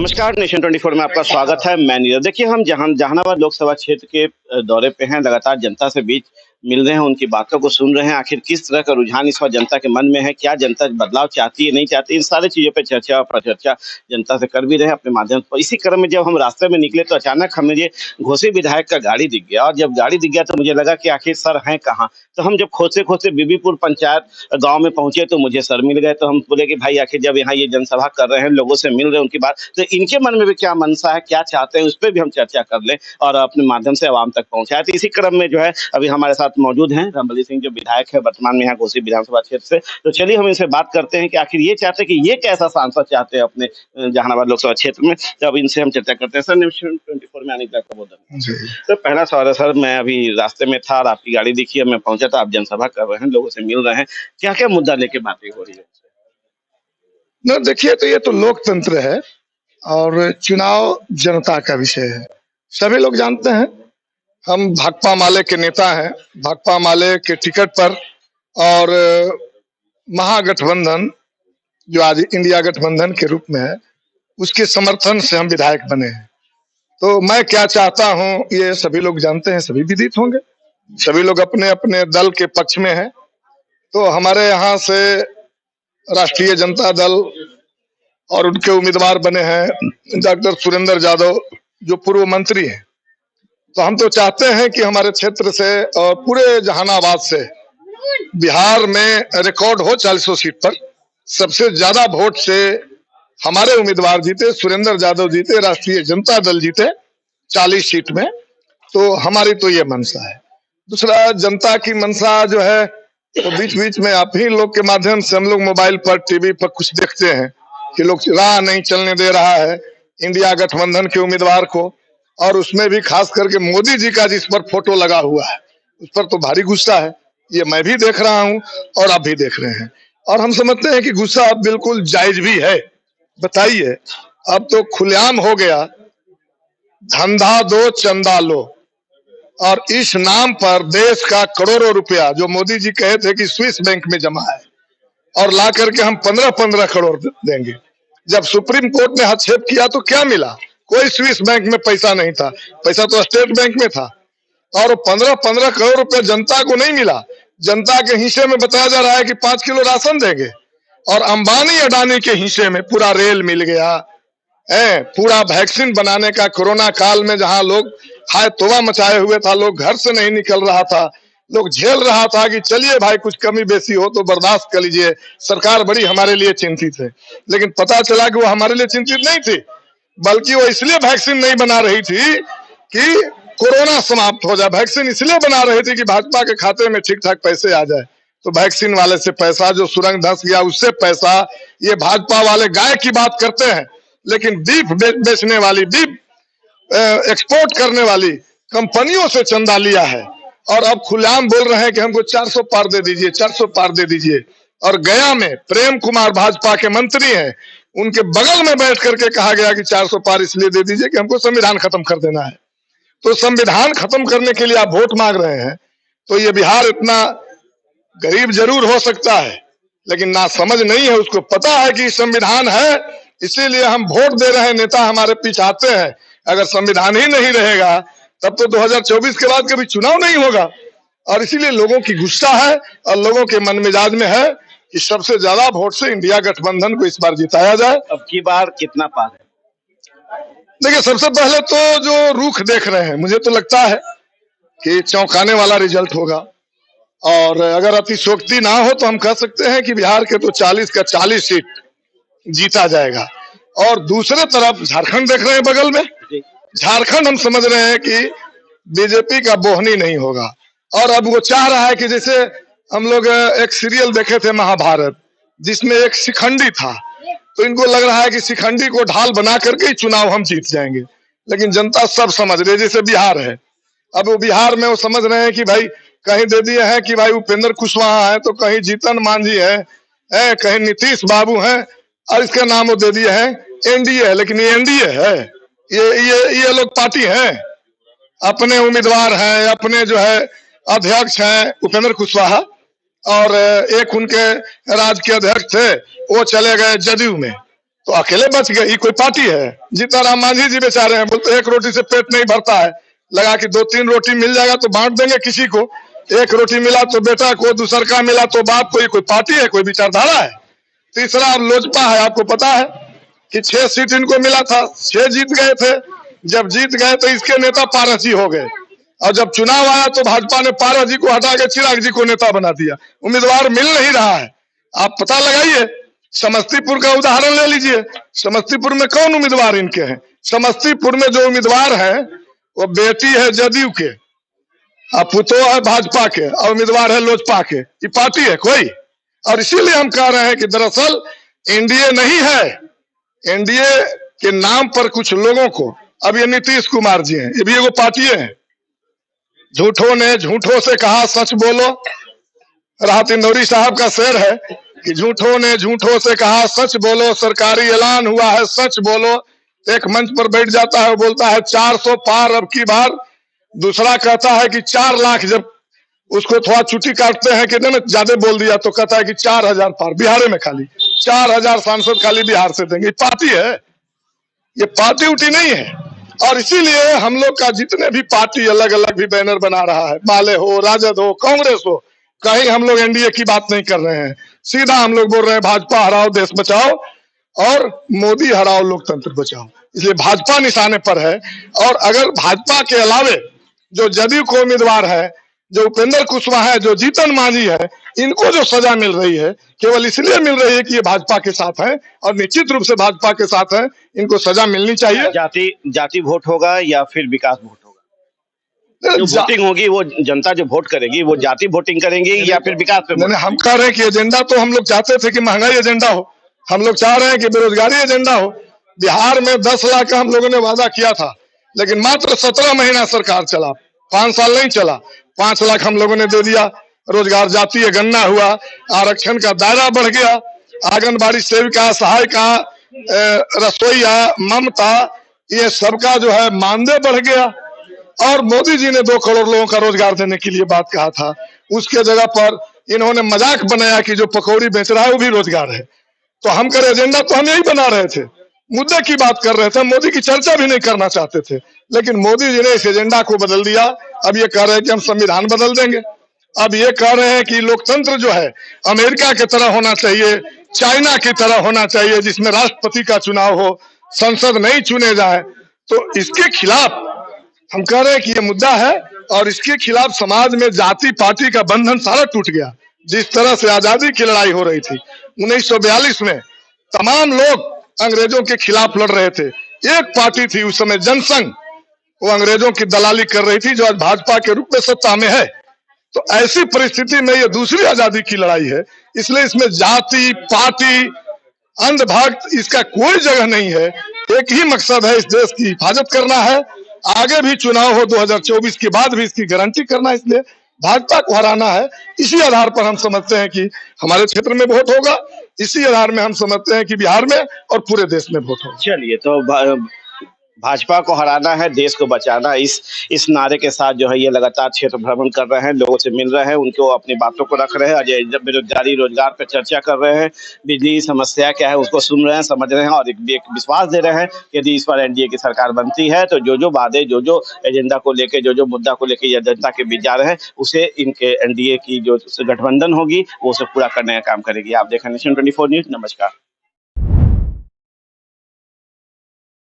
नमस्कार, नेशन 24 में आपका स्वागत है। मैं नीरज। देखिए, हम जहानाबाद लोकसभा क्षेत्र के दौरे पे हैं। लगातार जनता से बीच मिल रहे हैं, उनकी बातों को सुन रहे हैं। आखिर किस तरह का रुझान इस वक्त जनता के मन में है, क्या जनता बदलाव चाहती है, नहीं चाहती, इन सारी चीज़ों पे चर्चा और प्रचर्चा जनता से कर भी रहे हैं अपने माध्यम से। इसी क्रम में जब हम रास्ते में निकले तो अचानक हमें ये घोसी विधायक का गाड़ी दिख गया, और जब गाड़ी दिख गया तो मुझे लगा कि आखिर सर हैं कहाँ? तो हम जब खोजते-खोजते बीबीपुर पंचायत गाँव में पहुँचे तो मुझे सर मिल गए। तो हम बोले कि भाई, आखिर जब यहाँ ये जनसभा कर रहे हैं, लोगों से मिल रहे हैं, उनकी बात, तो इनके मन में भी क्या मनसा है, क्या चाहते हैं, उस पे भी हम चर्चा कर लें और अपने माध्यम से आवाम तक पहुँचाएँ। तो इसी क्रम में जो है अभी हमारे साथ मौजूद हैं रामबली सिंह, जो विधायक है वर्तमान में यहाँ घोसी विधानसभा क्षेत्र से। तो चलिए हम इनसे बात करते हैं कि आखिर ये चाहते हैं कि ये कैसा सांसद चाहते हैं अपने जहानाबाद लोकसभा क्षेत्र में। तो अब इनसे हम चर्चा करते हैं। सर, नेशन 24 में आने के लिए आपका बहुत धन्यवाद। जी। तो पहला सवाल है सर, मैं अभी रास्ते में था और आपकी गाड़ी दिखी और मैं पहुंचा था। आप जनसभा कर रहे हैं, लोगों से मिल रहे हैं, क्या-क्या मुद्दा लेके बातें हो रही है? न देखिए, तो ये तो लोकतंत्र है और चुनाव जनता का विषय है। सभी लोग जानते हैं हम भाकपा माले के नेता हैं। भाकपा माले के टिकट पर और महागठबंधन जो आज इंडिया गठबंधन के रूप में है, उसके समर्थन से हम विधायक बने हैं। तो मैं क्या चाहता हूं ये सभी लोग जानते हैं, सभी विदित होंगे। सभी लोग अपने अपने दल के पक्ष में हैं। तो हमारे यहाँ से राष्ट्रीय जनता दल और उनके उम्मीदवार बने हैं डॉक्टर सुरेंद्र यादव, जो पूर्व मंत्री हैं। तो हम तो चाहते हैं कि हमारे क्षेत्र से और पूरे जहानाबाद से बिहार में रिकॉर्ड हो 400 सीट पर सबसे ज्यादा वोट से हमारे उम्मीदवार जीते, सुरेंद्र यादव जीते, राष्ट्रीय जनता दल जीते 40 सीट में। तो हमारी तो ये मनसा है। दूसरा, जनता की मनसा जो है, तो बीच बीच में आप ही लोग के माध्यम से हम लोग मोबाइल पर, टीवी पर कुछ देखते हैं कि लोग राह नहीं चलने दे रहा है इंडिया गठबंधन के उम्मीदवार को, और उसमें भी खास करके मोदी जी का जिस पर फोटो लगा हुआ है उस पर तो भारी गुस्सा है। ये मैं भी देख रहा हूं और आप भी देख रहे हैं, और हम समझते हैं कि गुस्सा अब बिल्कुल जायज भी है। बताइए, अब तो खुलेआम हो गया, धंधा दो चंदा लो, और इस नाम पर देश का करोड़ों रुपया जो मोदी जी कहे थे कि स्विस बैंक में जमा है, और ला करके हम 15-15 करोड़ देंगे। जब सुप्रीम कोर्ट ने हस्तक्षेप किया तो क्या मिला? कोई स्विस बैंक में पैसा नहीं था, पैसा तो स्टेट बैंक में था। और 15-15 करोड़ रुपया जनता को नहीं मिला। जनता के हिस्से में बताया जा रहा है कि 5 किलो राशन देंगे, और अंबानी अडानी के हिस्से में पूरा रेल मिल गया है, पूरा वैक्सीन बनाने का कोरोना काल में जहां लोग हाय तौबा मचाए हुए था, लोग घर से नहीं निकल रहा था, लोग झेल रहा था कि चलिए भाई कुछ कमी बेसी हो तो बर्दाश्त कर लीजिए, सरकार बड़ी हमारे लिए चिंतित है। लेकिन पता चला कि वो हमारे लिए चिंतित नहीं थी, बल्कि वो इसलिए वैक्सीन नहीं बना रही थी कि कोरोना समाप्त हो जाए। वैक्सीन इसलिए बना रही थी कि भाजपा के खाते में ठीक ठाक पैसे आ जाए। तो वैक्सीन वाले से पैसा, जो सुरंग धंस गया उससे पैसा, ये भाजपा वाले गाय की बात करते हैं, लेकिन बीफ बेचने वाली, बीफ एक्सपोर्ट करने वाली कंपनियों से चंदा लिया है, और अब खुलेआम बोल रहे हैं कि हमको 400 पार दे दीजिए, 400 पार दे दीजिए। और गया में प्रेम कुमार भाजपा के मंत्री हैं, उनके बगल में बैठ करके कहा गया कि 400 पार इसलिए दे दीजिए कि हमको संविधान खत्म कर देना है। तो संविधान खत्म करने के लिए आप वोट मांग रहे हैं। तो ये बिहार इतना गरीब जरूर हो सकता है, लेकिन ना समझ नहीं है, उसको पता है कि संविधान है, इसीलिए हम वोट दे रहे हैं, नेता हमारे पीछे आते हैं। अगर संविधान ही नहीं रहेगा तब तो 2024 के बाद कभी चुनाव नहीं होगा। और इसीलिए लोगों की गुस्सा है और लोगों के मन मिजाज में है कि सबसे ज्यादा वोट से इंडिया गठबंधन को इस बार जिताया जाए। अब की बार कितना पार है? देखिए, सबसे पहले तो जो रुख देख रहे हैं, मुझे तो लगता है कि चौंकाने वाला रिजल्ट होगा। और अगर अतिशोक्ति ना हो तो हम कह सकते हैं कि बिहार के तो 40 का 40 सीट जीता जाएगा। और दूसरे तरफ झारखंड देख रहे हैं बगल में, झारखंड हम समझ रहे हैं कि बीजेपी का बोहनी नहीं होगा। और अब वो चाह रहा है कि जैसे हम लोग एक सीरियल देखे थे महाभारत, जिसमें एक शिखंडी था, तो इनको लग रहा है कि शिखंडी को ढाल बना करके ही चुनाव हम जीत जाएंगे। लेकिन जनता सब समझ रही है, जैसे बिहार है, अब वो बिहार में वो समझ रहे हैं कि भाई कहीं दे दिए हैं कि भाई उपेंद्र कुशवाहा है, तो कहीं जीतन मांझी है, कहीं नीतीश बाबू हैं, और इसका नाम वो दे दिए हैं एनडीए है। लेकिन ये एनडीए है, ये लोग पार्टी हैं, अपने उम्मीदवार हैं, अपने जो है अध्यक्ष हैं उपेंद्र कुशवाहा, और एक उनके राज्य के अध्यक्ष थे, वो चले गए जदयू में। तो अकेले बच गए, ये कोई पार्टी है? जीतनराम मांझी जी बेचारे हैं, बोलते एक रोटी से पेट नहीं भरता है, लगा कि 2-3 रोटी मिल जाएगा तो बांट देंगे किसी को। एक रोटी मिला तो बेटा को, दूसर का मिला तो बाप को। ये कोई पार्टी है? कोई विचारधारा है? तीसरा लोजपा है, आपको पता है कि 6 सीट इनको मिला था, 6 जीत गए थे। जब जीत गए तो इसके नेता पारस जी हो गए, और जब चुनाव आया तो भाजपा ने पारस जी को हटा के चिराग जी को नेता बना दिया। उम्मीदवार मिल नहीं रहा है। आप पता लगाइए, समस्तीपुर का उदाहरण ले लीजिए। समस्तीपुर में कौन उम्मीदवार इनके हैं? समस्तीपुर में जो उम्मीदवार है वो बेटी है जदयू के, पुतो है भाजपा के, और उम्मीदवार है लोजपा के। ये पार्टी है कोई? और इसीलिए हम कह रहे हैं कि दरअसल एनडीए नहीं है। एनडीए के नाम पर कुछ लोगों को, अब ये नीतीश कुमार जी हैं, ये भी एगो पार्टी है। झूठों ने झूठों से कहा सच बोलो। राहत इंदौरी साहब का शेर है कि झूठों ने झूठों से कहा सच बोलो, सरकारी ऐलान हुआ है सच बोलो। एक मंच पर बैठ जाता है, बोलता है 400 पार अब की बार। दूसरा कहता है कि 4 लाख, जब उसको थोड़ा चुटी काटते हैं कि नहीं ज्यादा बोल दिया तो कहता है कि 4000 पार बिहार में, खाली 4000 सांसद खाली बिहार से देंगे। पार्टी है? ये पार्टी उठी नहीं है। और इसीलिए हम लोग का जितने भी पार्टी अलग अलग भी बैनर बना रहा है, माले हो, राजद हो, कांग्रेस हो, कहीं हम लोग एनडीए की बात नहीं कर रहे हैं। सीधा हम लोग बोल रहे हैं भाजपा हराओ देश बचाओ, और मोदी हराओ लोकतंत्र बचाओ। इसलिए भाजपा निशाने पर है। और अगर भाजपा के अलावे जो जदयू को उम्मीदवार है, जो उपेंद्र कुशवाहा है, जो जीतन मांझी है, इनको जो सजा मिल रही है केवल इसलिए मिल रही है कि ये भाजपा के साथ है, और निश्चित रूप से भाजपा के साथ है। इनको सजा मिलनी चाहिए। जाति वोट होगा या फिर विकास वोट होगा? जो वोटिंग होगी वो जनता जो वोट करेगी वो जाति वोटिंग करेंगे या फिर विकास पे? नहीं, हम कह रहे हैं कि एजेंडा तो हम लोग चाहते थे कि महंगाई एजेंडा हो, हम लोग चाह रहे हैं कि बेरोजगारी एजेंडा हो। बिहार में 10 लाख का हम लोगों ने वादा किया था, लेकिन मात्र 17 महीना सरकार चला, 5 साल नहीं चला। 5 लाख हम लोगों ने दे दिया, रोजगार जातीय गणना हुआ, आरक्षण का दायरा बढ़ गया, आंगनबाड़ी सेविका, सहायिका, रसोईया, ममता, ये सबका जो है मानदेय बढ़ गया। और मोदी जी ने 2 करोड़ लोगों का रोजगार देने के लिए बात कहा था, उसके जगह पर इन्होंने मजाक बनाया कि जो पकौड़ी बेच रहा है वो भी रोजगार है। तो हम कर एजेंडा तो हम यही बना रहे थे, मुद्दे की बात कर रहे थे, मोदी की चर्चा भी नहीं करना चाहते थे। लेकिन मोदी जी ने इस एजेंडा को बदल दिया। अब ये कह रहे हैं कि हम संविधान बदल देंगे। अब ये कह रहे हैं कि लोकतंत्र जो है अमेरिका की तरह होना चाहिए, चाइना की तरह होना चाहिए, जिसमें राष्ट्रपति का चुनाव हो, संसद नहीं चुने जाए। तो इसके खिलाफ हम कह रहे हैं कि ये मुद्दा है, और इसके खिलाफ समाज में जाति पार्टी का बंधन सारा टूट गया। जिस तरह से आजादी की लड़ाई हो रही थी 1942 में, तमाम लोग अंग्रेजों के खिलाफ लड़ रहे थे। एक पार्टी थी उस समय, जनसंघ, वो अंग्रेजों की दलाली कर रही थी, जो आज भाजपा के रूप में सत्ता में है। तो ऐसी परिस्थिति में ये दूसरी आजादी की लड़ाई है। इसलिए इसमें जाति पार्टी अंधभक्त इसका कोई जगह नहीं है। एक ही मकसद है, इस देश की हिफाजत करना है। आगे भी चुनाव हो 2024 के बाद भी इसकी गारंटी करना है। इसलिए भाजपा को हराना है। इसी आधार पर हम समझते हैं कि हमारे क्षेत्र में वोट होगा, इसी आधार में हम समझते हैं कि बिहार में और पूरे देश में वोट होगा। चलिए, तो भाजपा को हराना है, देश को बचाना, इस नारे के साथ जो है ये लगातार क्षेत्र भ्रमण कर रहे हैं, लोगों से मिल रहे हैं, उनको अपनी बातों को रख रहे हैं, बेरोजगारी रोजगार पर चर्चा कर रहे हैं, बिजली की समस्या क्या है उसको सुन रहे हैं, समझ रहे हैं, और एक विश्वास दे रहे हैं कि यदि इस बार एनडीए की सरकार बनती है तो जो वादे, जो एजेंडा को लेके, जो मुद्दा को लेके ये जनता के बीच जा रहे हैं, उसे इनके एनडीए की जो गठबंधन होगी वो उसे पूरा करने का काम करेगी। आप देखें नेशन 24 न्यूज। नमस्कार।